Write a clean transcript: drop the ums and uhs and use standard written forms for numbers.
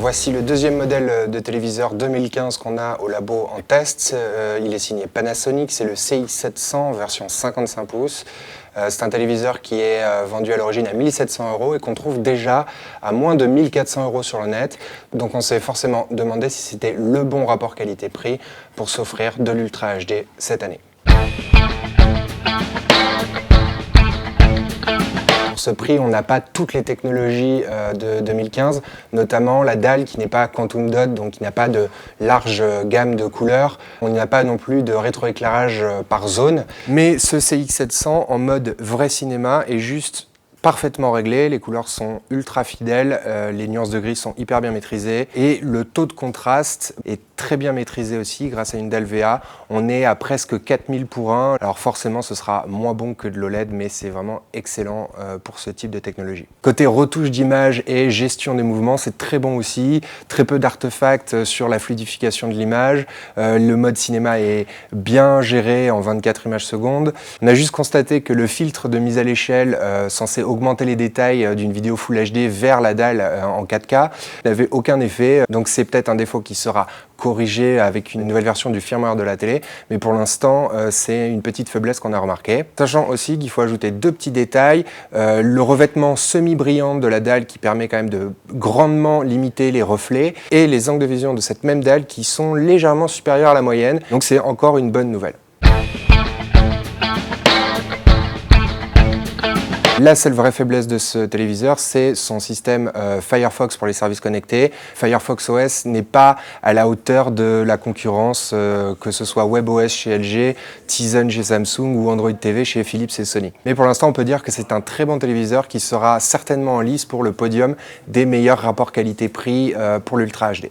Voici le deuxième modèle de téléviseur 2015 qu'on a au labo en test. Il est signé Panasonic, c'est le CX700 version 55 pouces. C'est un téléviseur qui est vendu à l'origine à 1 700 € et qu'on trouve déjà à moins de 1 400 € sur le net. Donc on s'est forcément demandé si c'était le bon rapport qualité-prix pour s'offrir de l'Ultra HD cette année. Pour ce prix, on n'a pas toutes les technologies de 2015, notamment la dalle qui n'est pas Quantum Dot, donc qui n'a pas de large gamme de couleurs. On n'a pas non plus de rétroéclairage par zone. Mais ce CX700 en mode vrai cinéma est juste parfaitement réglé, les couleurs sont ultra fidèles, les nuances de gris sont hyper bien maîtrisées et le taux de contraste est très bien maîtrisé aussi grâce à une dalle VA. On est à presque 4000 pour 1. Alors forcément ce sera moins bon que de l'OLED, mais c'est vraiment excellent pour ce type de technologie. Côté retouche d'image et gestion des mouvements, c'est très bon aussi. Très peu d'artefacts sur la fluidification de l'image. Le mode cinéma est bien géré en 24 images secondes. On a juste constaté que le filtre de mise à l'échelle censé augmenter les détails d'une vidéo Full HD vers la dalle en 4K n'avait aucun effet. Donc c'est peut-être un défaut qui sera corrigé avec une nouvelle version du firmware de la télé, mais pour l'instant c'est une petite faiblesse qu'on a remarquée. Sachant aussi qu'il faut ajouter deux petits détails, le revêtement semi-brillant de la dalle qui permet quand même de grandement limiter les reflets et les angles de vision de cette même dalle qui sont légèrement supérieurs à la moyenne, donc c'est encore une bonne nouvelle. La seule vraie faiblesse de ce téléviseur, c'est son système Firefox pour les services connectés. Firefox OS n'est pas à la hauteur de la concurrence, que ce soit WebOS chez LG, Tizen chez Samsung ou Android TV chez Philips et Sony. Mais pour l'instant, on peut dire que c'est un très bon téléviseur qui sera certainement en lice pour le podium des meilleurs rapports qualité-prix pour l'Ultra HD.